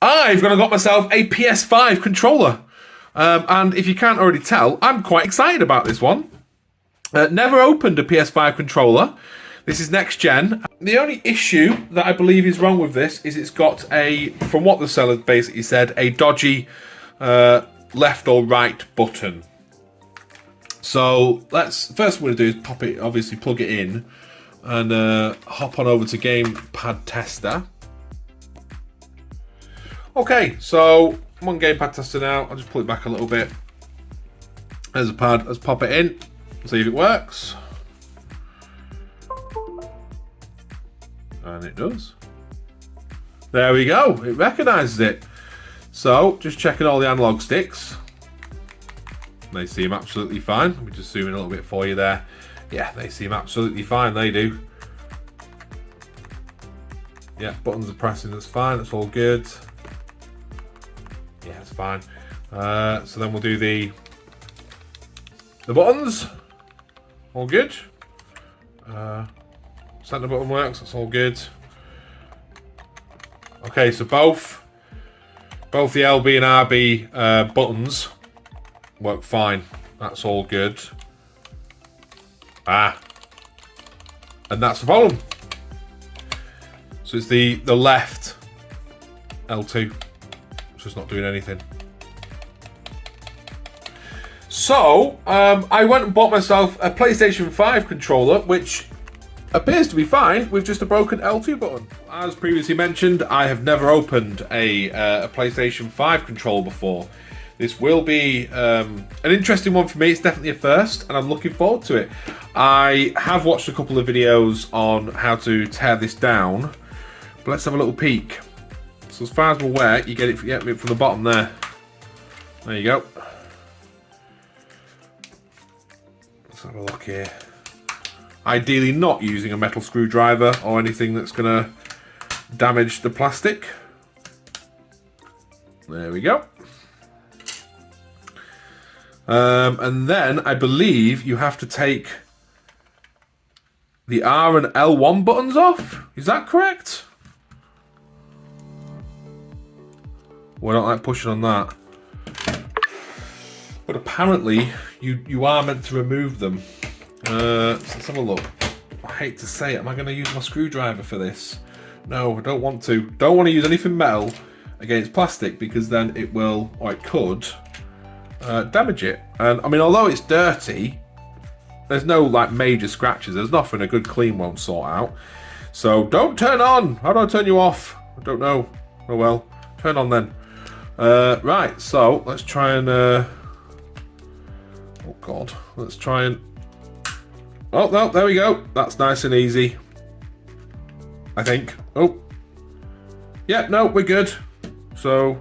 I've gone and got myself a PS5 controller. And if you can't already tell, I'm quite excited about this one. Never opened a PS5 controller. This is next gen. The only issue that I believe is wrong with this is it's got a, from what the seller basically said, a dodgy left or right button. So first what we're going to do is pop it, obviously plug it in, and hop on over to Gamepad Tester. Okay, so I'm on Gamepad Tester now. I'll just pull it back a little bit. There's a pad. Let's pop it in. See if it works. And it does. There we go. It recognises it. So, just checking all the analog sticks. They seem absolutely fine. Let me just zoom in a little bit for you there. Yeah, they seem absolutely fine. They do. Yeah, buttons are pressing. That's fine. That's all good. Yeah, it's fine. So then we'll do the buttons. All good. Center button works. That's all good. Okay, so both the LB and RB buttons work fine. That's all good. And that's the problem. So it's the left L2. It's just not doing anything. So, I went and bought myself a PlayStation 5 controller, which appears to be fine with just a broken L2 button. As previously mentioned, I have never opened a PlayStation 5 controller before. This will be an interesting one for me. It's definitely a first, and I'm looking forward to it. I have watched a couple of videos on how to tear this down, but let's have a little peek. So as far as I'm aware, you get it from the bottom there. There you go. Let's have a look here. Ideally not using a metal screwdriver or anything that's going to damage the plastic. There we go. And then I believe you have to take the R and L1 buttons off. Is that correct? Well, I don't like pushing on that. But apparently you are meant to remove them. So let's have a look. I hate to say it. Am I going to use my screwdriver for this? No, I don't want to. Don't want to use anything metal against plastic, because then it will, or it could, damage it. And I mean, although it's dirty, there's no like major scratches. There's nothing a good clean won't sort out. So don't turn on. How do I turn you off? I don't know. Oh well, turn on then. Right, so let's try and oh god, let's try and, oh no, there we go. That's nice and easy, I think. Oh yeah, no, we're good. So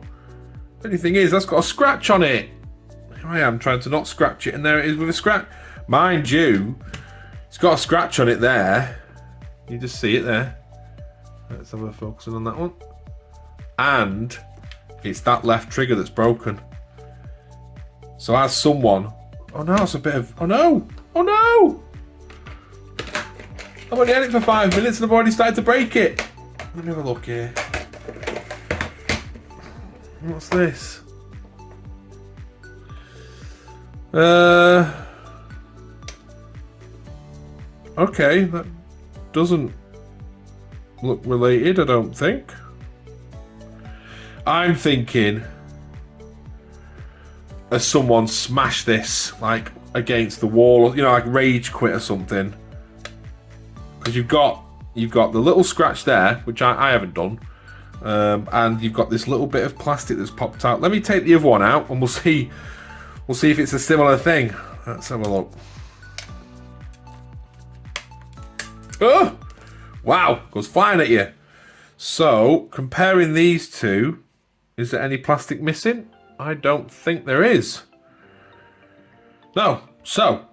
the only thing is, that's got a scratch on it. Here I am trying to not scratch it, and there it is with a scratch. Mind you, it's got a scratch on it there. You just see it there. Let's have a focusing on that one. And it's that left trigger that's broken. So as someone, oh no, it's a bit of, oh no, oh no! I've only had it for 5 minutes and I've already started to break it. Let me have a look here. What's this? Okay, that doesn't look related, I don't think. I'm thinking as someone smashed this like against the wall, you know, like rage quit or something. Because you've got the little scratch there, which I haven't done, and you've got this little bit of plastic that's popped out. Let me take the other one out, and we'll see if it's a similar thing. Let's have a look. Oh, wow, goes flying at you. So comparing these two, is there any plastic missing? I don't think there is. No. So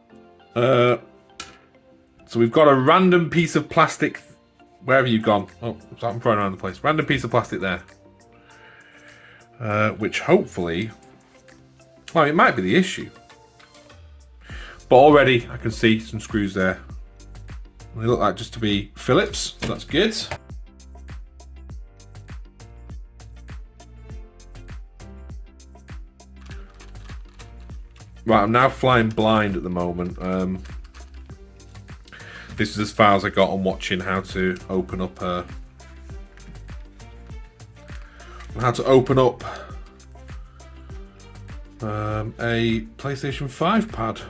we've got a random piece of plastic. Where have you gone? Oh, I'm throwing around the place. Random piece of plastic there. Which hopefully, well, it might be the issue. But already I can see some screws there. They look like just to be Phillips, so that's good. Right, I'm now flying blind at the moment. This is as far as I got on watching how to open up a PlayStation 5 pad.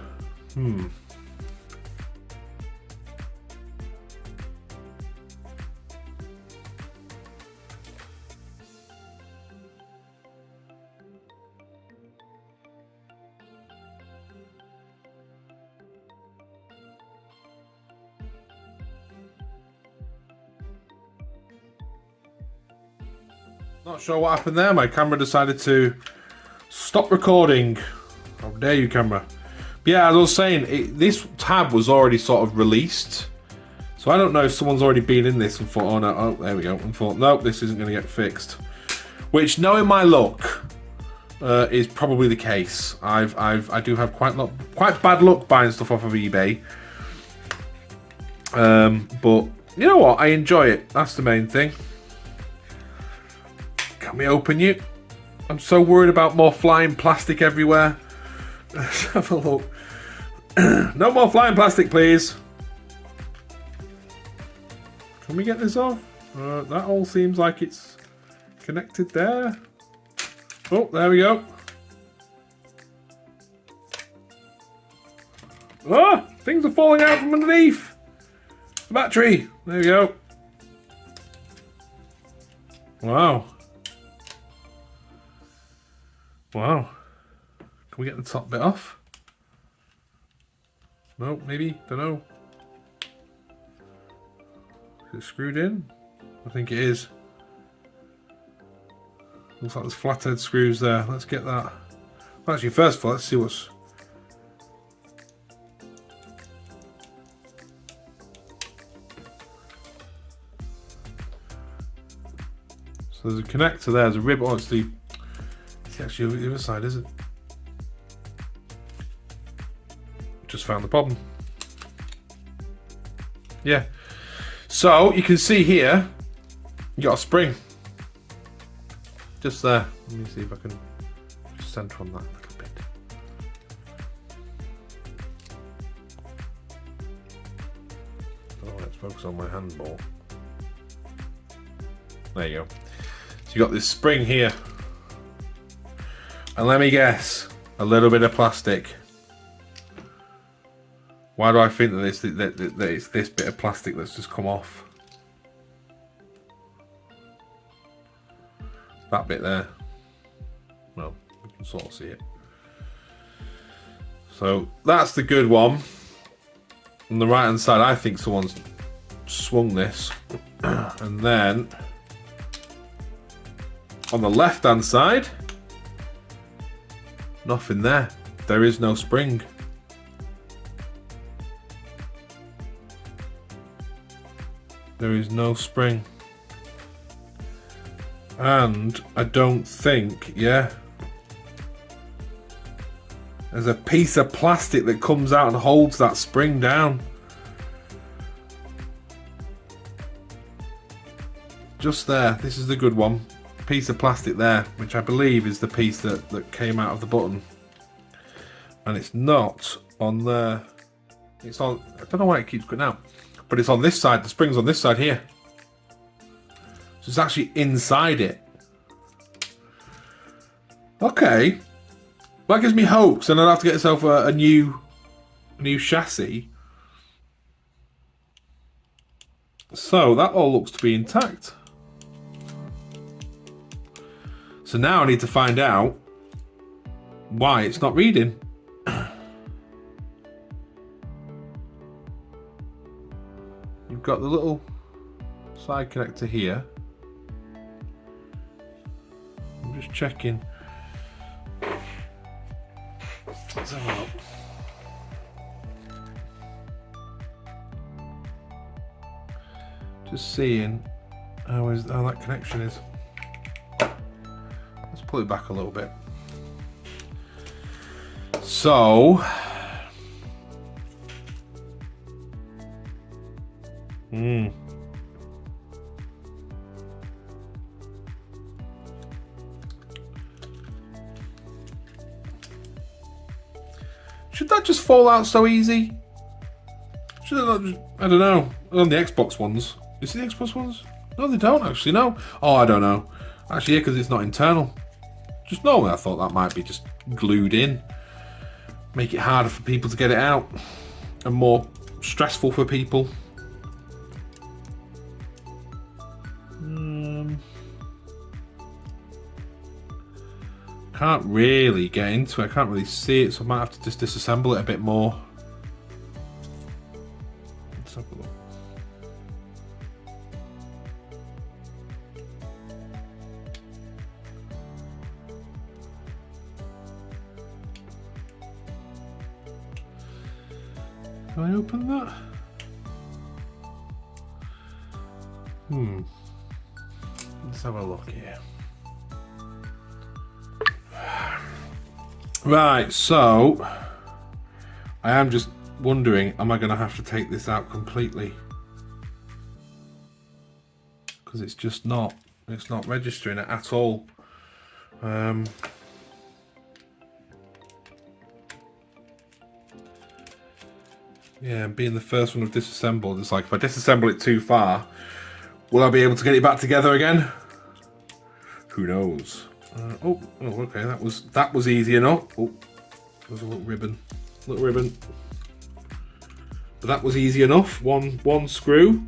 Not sure what happened there. My camera decided to stop recording. How dare you, camera? But yeah, as I was saying, this tab was already sort of released. So I don't know if someone's already been in this and thought, oh no, oh, there we go, and thought, nope, this isn't going to get fixed. Which, knowing my luck, is probably the case. I do have quite bad luck buying stuff off of eBay. But you know what? I enjoy it. That's the main thing. Can we open you? I'm so worried about more flying plastic everywhere. Let's have a look. No more flying plastic, please. Can we get this off? That all seems like it's connected there. Oh, there we go. Ah, things are falling out from underneath. The battery. There we go. Wow. Wow. Can we get the top bit off? No, maybe. Don't know. Is it screwed in? I think it is. Looks like there's flathead screws there. Let's get that. Well, actually, first of all, let's see what's... So there's a connector there. There's a rib. Oh, it's actually the other side, is it? Just found the problem. Yeah. So you can see here, you got a spring. Just there. Let me see if I can just center on that a little bit. Oh, let's focus on my handball. There you go. So you got this spring here. And let me guess, a little bit of plastic. Why do I think that it's this bit of plastic that's just come off? That bit there. Well, we can sort of see it. So that's the good one. On the right hand side, I think someone's swung this. And then on the left hand side, nothing there. There is no spring. There is no spring. And I don't think, yeah. There's a piece of plastic that comes out and holds that spring down. Just there. This is the good one. Piece of plastic there, which I believe is the piece that came out of the button. And it's not on there. It's on, I don't know why it keeps going out. But it's on this side. The spring's on this side here. So it's actually inside it. Okay. That gives me hope. So then I'll have to get myself a new chassis. So that all looks to be intact. So now I need to find out why it's not reading. You've got the little side connector here. I'm just checking. Let's have a look. Just seeing how that connection is. Let's pull it back a little bit. So, Should that just fall out so easy? Should it not just, I don't know. On the Xbox ones. Is it the Xbox ones? No, they don't actually, no. Oh, I don't know. Actually, yeah, because it's not internal. Just normally I thought that might be just glued in. Make it harder for people to get it out. And more stressful for people. Can't really get into it. I can't really see it, so I might have to just disassemble it a bit more. Let's have a look. Can I open that? Let's have a look here. Right, so I am just wondering, am I going to have to take this out completely? Because it's just not, it's not registering it at all. Yeah, being the first one I've disassembled, it's like if I disassemble it too far, will I be able to get it back together again? Who knows? Oh, okay, that was easy enough. Oh, there's a little ribbon, but that was easy enough. One screw.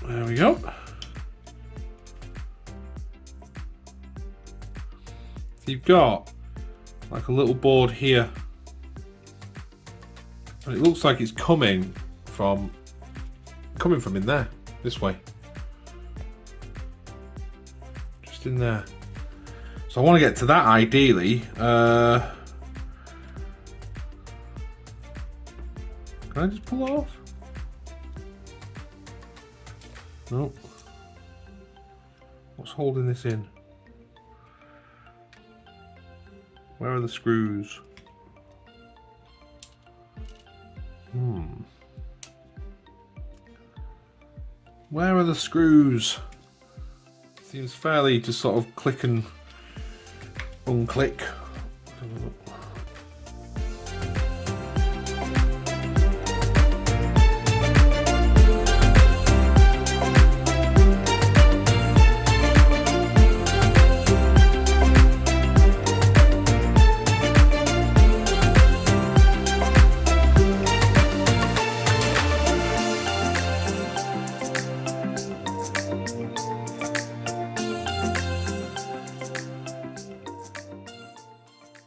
There we go. So you've got like a little board here, and it looks like it's coming from in there, this way. In there, so I want to get to that ideally. Can I just pull it off? No. What's holding this in? Where are the screws? Where are the screws? Seems fairly to sort of click and unclick.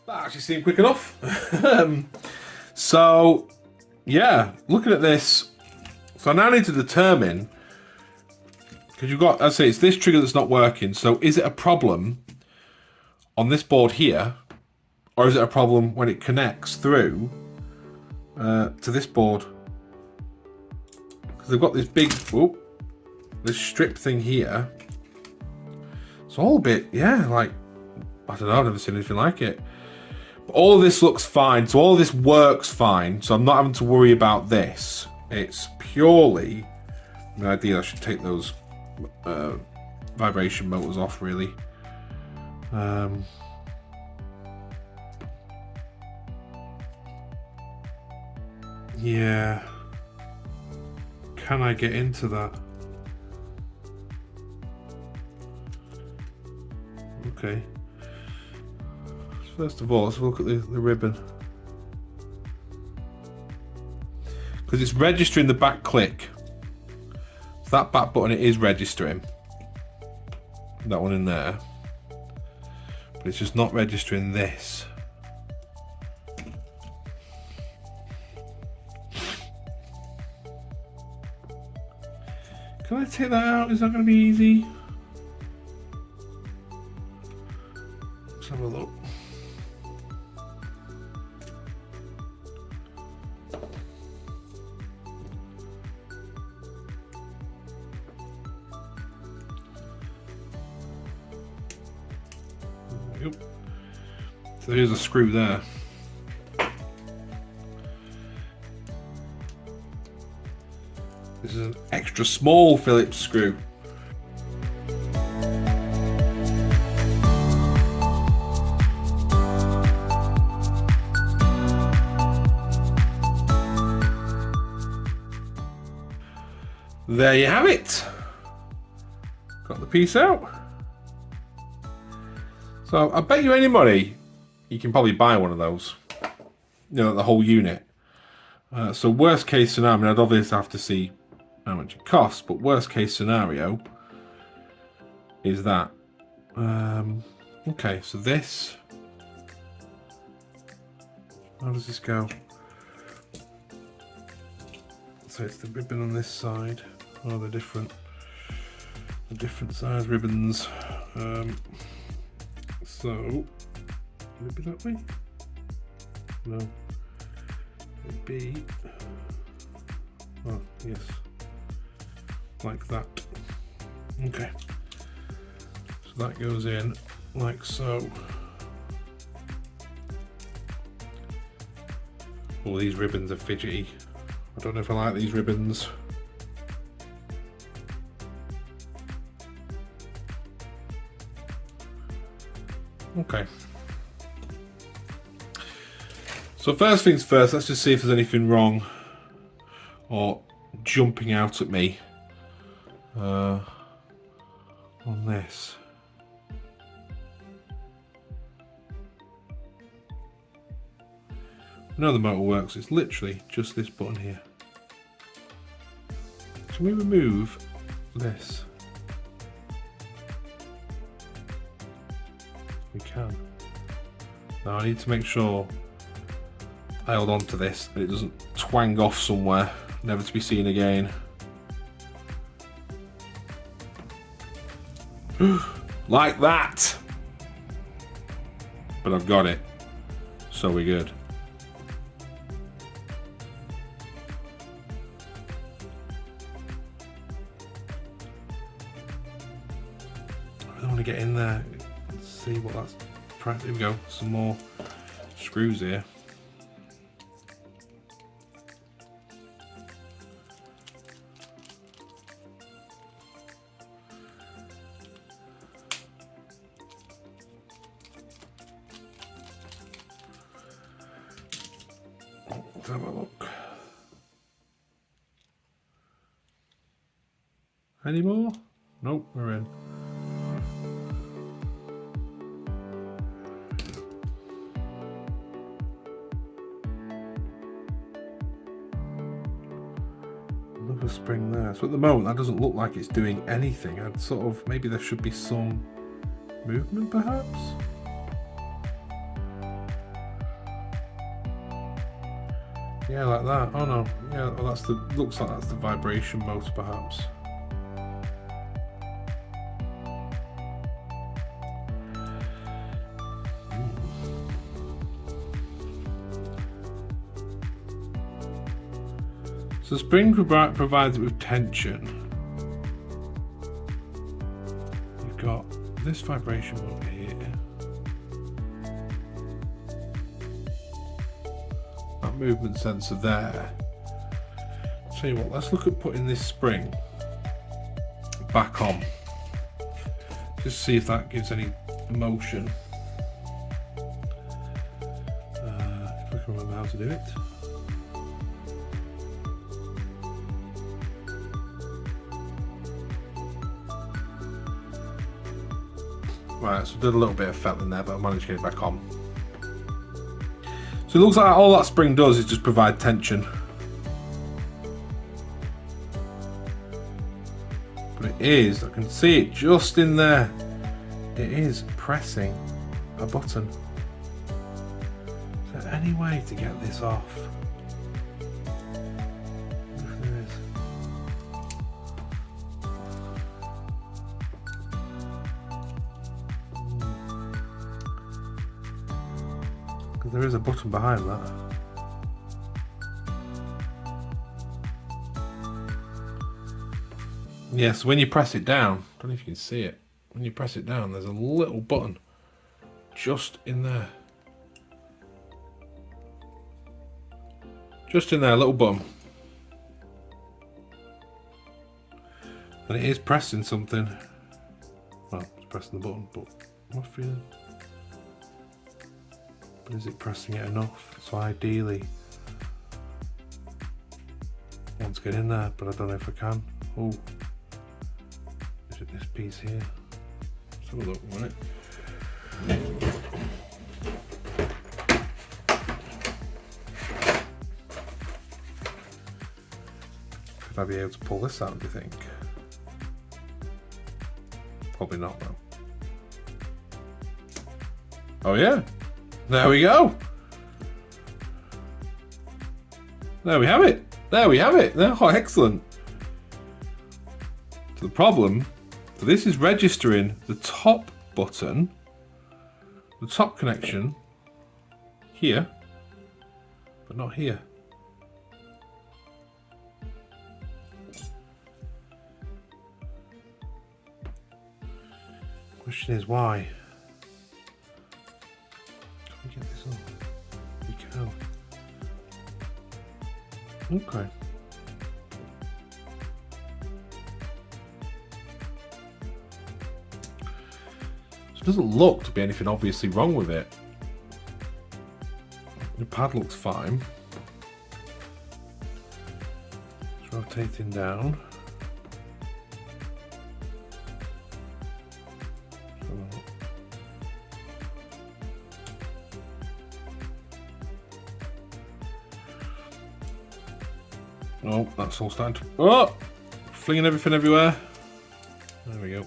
That actually seemed quick enough. So, yeah, looking at this, so I now need to determine, because you've got, I'd say it's this trigger that's not working, so is it a problem on this board here, or is it a problem when it connects through to this board? Because they've got this big, this strip thing here. It's all a bit, yeah, like, I don't know, I've never seen anything like it. But all of this looks fine, so all of this works fine, so I'm not having to worry about this. It's purely, the idea I should take those vibration motors off, really. Yeah. Can I get into that? Okay. First of all, let's look at the ribbon. Because it's registering the back click. So that back button, it is registering. That one in there. But it's just not registering this. Can I take that out? Is that going to be easy? Let's have a look. So here's a screw there. This is an extra small Phillips screw. there you have it. Got the piece out. So I bet you any money you can probably buy one of those. You know, the whole unit. So worst case scenario, I mean, I'd obviously have to see how much it costs, but worst case scenario is that. Okay, so this. How does this go? So it's the ribbon on this side. Oh, the different size ribbons. So would it be that way? No. It'd be. Oh yes, like that. Okay. So that goes in like so. Oh, these ribbons are fidgety. I don't know if I like these ribbons. Okay. So first things first, let's just see if there's anything wrong or jumping out at me on this. I know the motor works, it's literally just this button here. Can we remove this? We can. Now I need to make sure I hold on to this and it doesn't twang off somewhere, never to be seen again. Like that! But I've got it, so we're good. I don't want to get in there and see what that's. Here we go, some more screws here. Let's have a look. Any more? Nope, we're in. Another spring there. So at the moment that doesn't look like it's doing anything. I'd sort of, maybe there should be some movement perhaps? Yeah, like that. Oh no. Yeah, well, that's the. Looks like that's the vibration motor, perhaps. So the spring provides it with tension. You've got this vibration motor here. Movement sensor there. Tell you what, let's look at putting this spring back on. Just see if that gives any motion. If I can remember how to do it. Right, so I did a little bit of fettling there, but I managed to get it back on. So it looks like all that spring does is just provide tension. But it is, I can see it just in there. It is pressing a button. Is there any way to get this off? If there is. There is a button behind that. Yes, when you press it down, I don't know if you can see it. When you press it down, there's a little button just in there. Just in there, a little button. And it is pressing something. Well, it's pressing the button, but what's feeling? But is it pressing it enough? So ideally, I want to get in there, but I don't know if I can. Oh, is it this piece here? Let's have a look a minute. Could I be able to pull this out, do you think? Probably not, though. Oh yeah, there we go. There we have it. There we have it. Oh, excellent. So the problem, so this is registering the top button, the top connection here, but not here. Question is why? Can we get this on? We can. Okay. So it doesn't look to be anything obviously wrong with it. The pad looks fine. It's rotating down. Oh, that's all starting to... Oh! Flinging everything everywhere. There we go.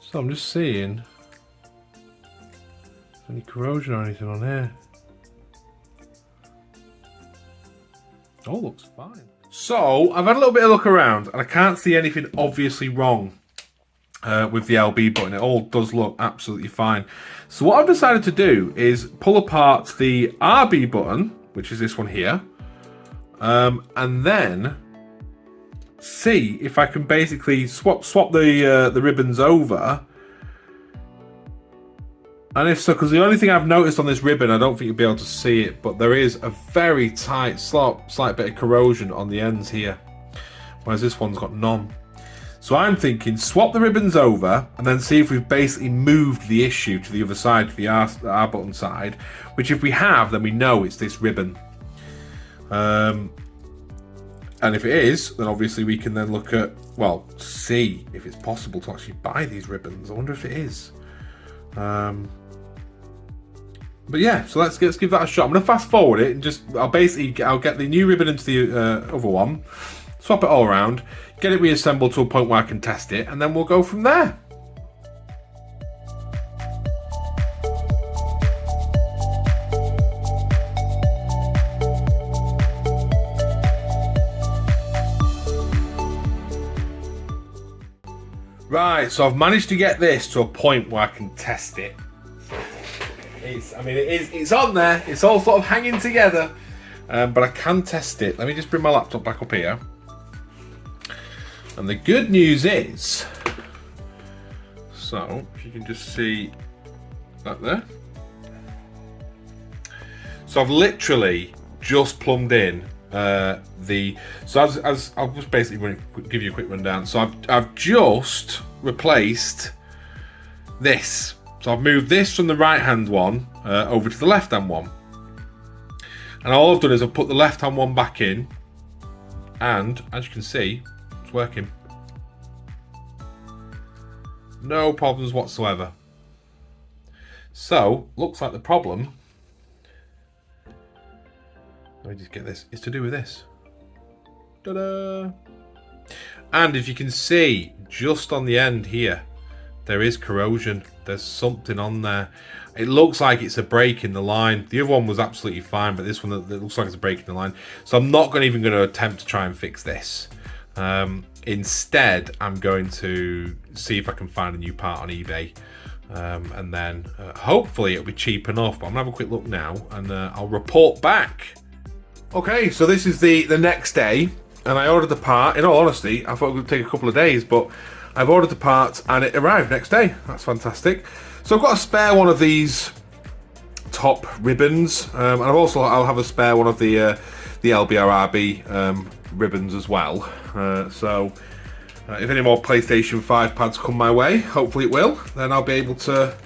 So I'm just seeing... any corrosion or anything on here. All looks fine. So, I've had a little bit of look around and I can't see anything obviously wrong with the LB button. It all does look absolutely fine. So what I've decided to do is pull apart the RB button, which is this one here, and then see if I can basically swap the ribbons over. And if so, because the only thing I've noticed on this ribbon, I don't think you'll be able to see it, but there is a very tight, slight bit of corrosion on the ends here, whereas this one's got none. So I'm thinking swap the ribbons over and then see if we've basically moved the issue to the other side, to the R button side, which if we have, then we know it's this ribbon. And if it is, then obviously we can then look at, well, see if it's possible to actually buy these ribbons. I wonder if it is. But yeah, so let's give that a shot. I'm going to fast forward it and I'll get the new ribbon into the other one, swap it all around, get it reassembled to a point where I can test it, and then we'll go from there. Right, so I've managed to get this to a point where I can test it. It's on there, it's all sort of hanging together, but I can test it. Let me just bring my laptop back up here. And the good news is, so if you can just see that there. So I've literally just plumbed in so as I'll just basically give you a quick rundown. So I've just replaced this. So I've moved this from the right hand one over to the left hand one. And all I've done is I've put the left hand one back in, and as you can see, it's working. No problems whatsoever. So, looks like the problem, let me just get this, is to do with this. Ta-da! And if you can see, just on the end here, there is corrosion. There's something on there. It looks like it's a break in the line. The other one was absolutely fine, but this one, it looks like it's a break in the line. So I'm not even going to attempt to try and fix this. Instead, I'm going to see if I can find a new part on eBay. And then hopefully it'll be cheap enough. But I'm going to have a quick look now and I'll report back. Okay, so this is the next day. And I ordered the part. In all honesty, I thought it would take a couple of days, but I've ordered the part and it arrived next day. That's fantastic. So I've got a spare one of these top ribbons, and I'll have a spare one of the LBRB ribbons as well. So if any more PlayStation 5 pads come my way, hopefully it will, then I'll be able to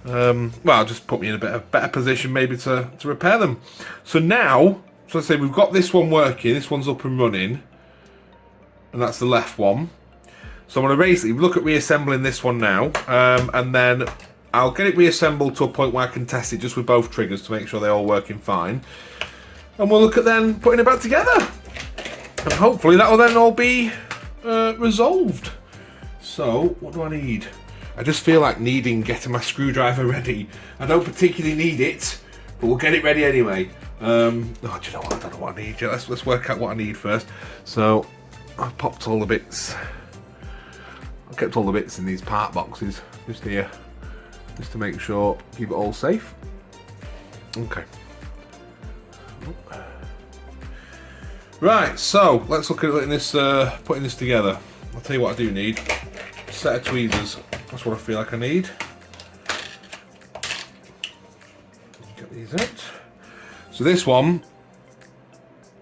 well, just put me in a better position maybe to repair them. So now, so let's say we've got this one working, this one's up and running, and that's the left one. So I'm going to basically look at reassembling this one now, and then I'll get it reassembled to a point where I can test it just with both triggers to make sure they're all working fine. And we'll look at then putting it back together. And hopefully that'll then all be resolved. So, what do I need? I just feel like getting my screwdriver ready. I don't particularly need it, but we'll get it ready anyway. Oh, do you know what? I don't know what I need yet. Let's work out what I need first. So, I've popped all the bits. I kept all the bits in these part boxes just here, just to make sure, keep it all safe. Okay. Right, so let's look at putting this together. I'll tell you what I do need. A set of tweezers. That's what I feel like I need. Get these out. So this one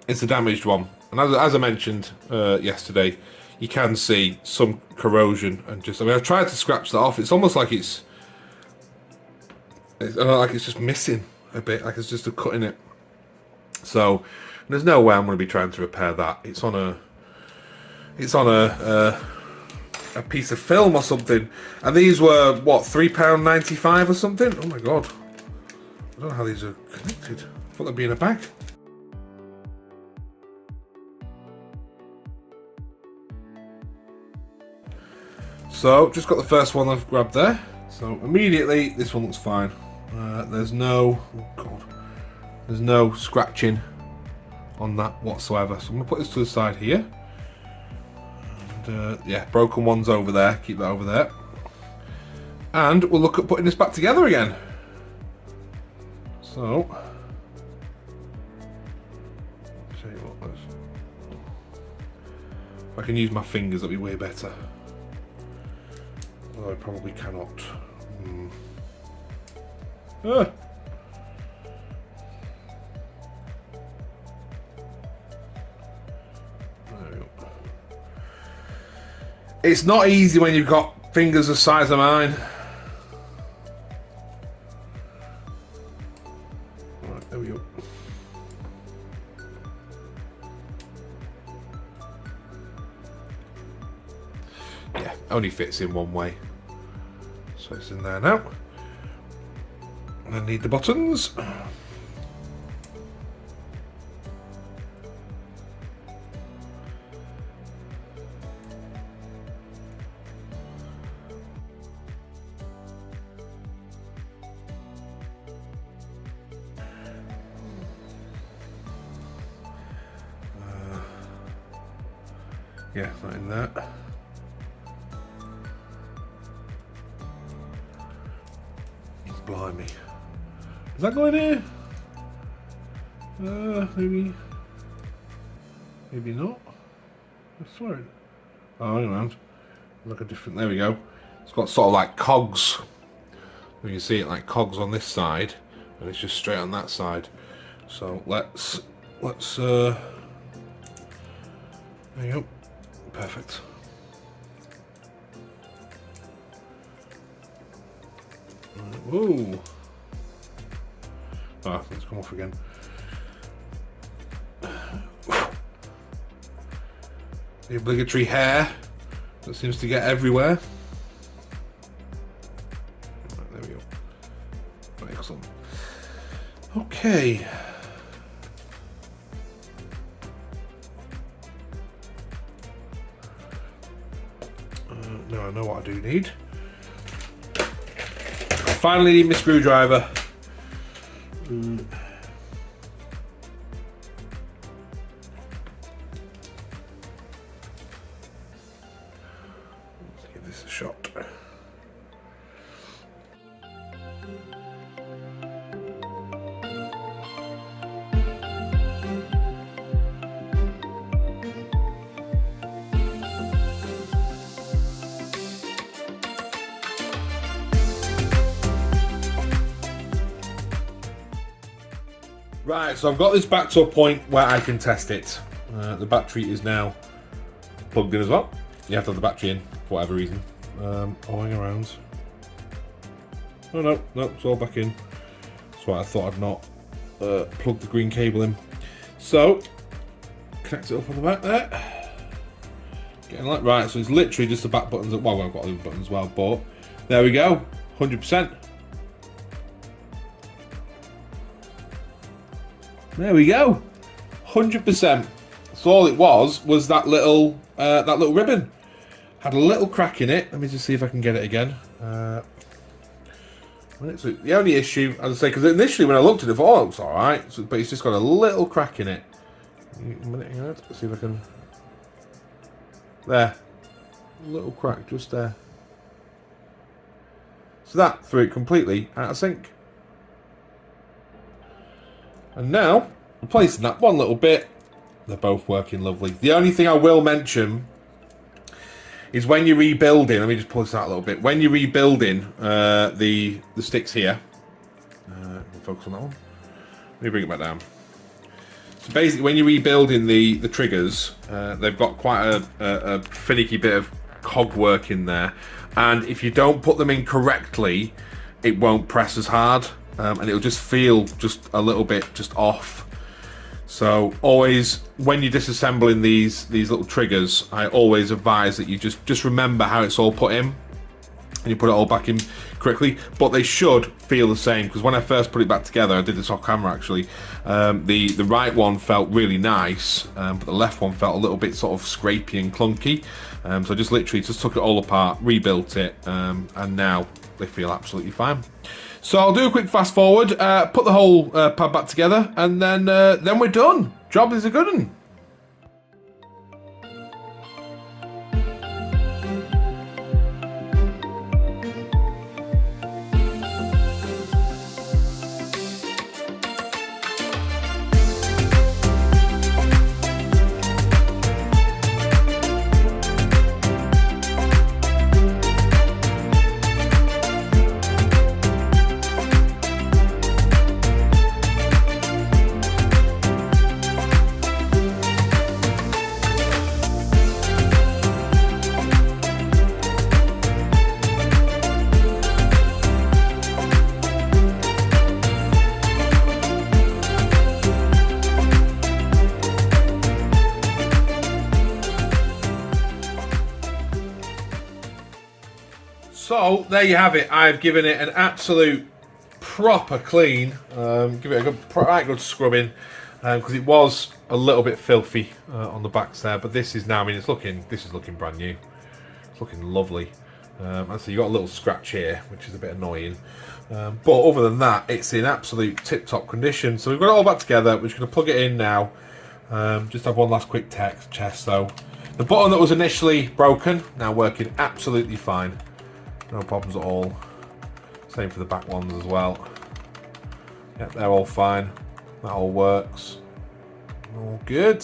is the damaged one, and as I mentioned yesterday, you can see some corrosion and just. I mean, I've tried to scratch that off. It's almost like it's just missing a bit, like it's just a cut in it. So there's no way I'm going to be trying to repair that. It's on a piece of film or something, and these were what, £3.95 or something. Oh my god, I don't know how these are connected. I thought they'd be in a bag. So just got the first one I've grabbed there. So immediately this one looks fine. There's no scratching on that whatsoever. So I'm gonna put this to the side here. And yeah, broken one's over there. Keep that over there. And we'll look at putting this back together again. So, tell you what, if I can use my fingers, that'd be way better. Although I probably cannot. Ah. There we go. It's not easy when you've got fingers the size of mine. Right, there we go. Yeah, only fits in one way. So it's in there now. And I need the buttons. Yeah, not in there. Blimey. Does that go in here? Maybe not. I swear it. Oh, hang around. Look a different. There we go. It's got sort of like cogs. You can see it like cogs on this side, and it's just straight on that side. So let's. There you go. Perfect. Whoa. Ah, let's come off again. The obligatory hair that seems to get everywhere. Right, there we go. Excellent. Okay. Now I know what I do need. Finally need my screwdriver. Let's give this a shot. Right, so I've got this back to a point where I can test it. The battery is now plugged in as well. You have to have the battery in for whatever reason. Going around. Oh no, no, it's all back in. That's why I thought I'd not plug the green cable in. So, connect it up on the back there. Getting like right, so it's literally just the back buttons. Well, I've got the other buttons as well, but there we go, 100%. There we go, 100%. So all it was that little ribbon. Had a little crack in it. Let me just see if I can get it again. The only issue, as I say, because initially when I looked at it, I thought, oh, it looks all right, so, but it's just got a little crack in it. Let's see if I can. There, a little crack just there. So that threw it completely out of sync. And now, replacing that one little bit, they're both working lovely. The only thing I will mention is when you're rebuilding, let me just pull this out a little bit. When you're rebuilding the sticks here, focus on that one. Let me bring it back down. So basically, when you're rebuilding the triggers, they've got quite a finicky bit of cog work in there, and if you don't put them in correctly, it won't press as hard, and it'll just feel just a little bit just off. So always, when you're disassembling these little triggers, I always advise that you just remember how it's all put in, and you put it all back in correctly. But they should feel the same, because when I first put it back together, I did this off camera actually. The right one felt really nice, but the left one felt a little bit sort of scrapey and clunky. So I just literally just took it all apart, rebuilt it, and now they feel absolutely fine. So I'll do a quick fast forward, put the whole pad back together, and then we're done. Job is a good one. So there you have it. I've given it an absolute proper clean. Give it a good scrubbing, because it was a little bit filthy on the backs there. But this is now, I mean, this is looking brand new. It's looking lovely. And so you got a little scratch here, which is a bit annoying. But other than that, it's in absolute tip-top condition. So we've got it all back together. We're just going to plug it in now. Just have one last quick test. So the button that was initially broken, now working absolutely fine. No problems at all. Same for the back ones as well. Yep, they're all fine. That all works. All good.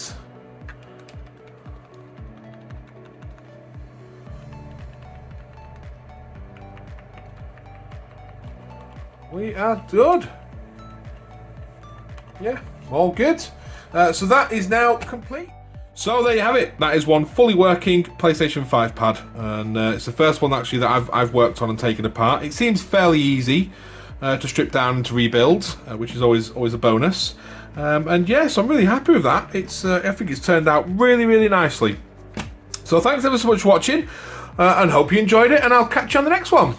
We are good. Yeah, all good. So that is now complete. So there you have it. That is one fully working PlayStation 5 pad, and it's the first one actually that I've worked on and taken apart. It seems fairly easy to strip down and to rebuild, which is always a bonus. And yes, I'm really happy with that. I think it's turned out really nicely. So thanks ever so much for watching, and hope you enjoyed it. And I'll catch you on the next one.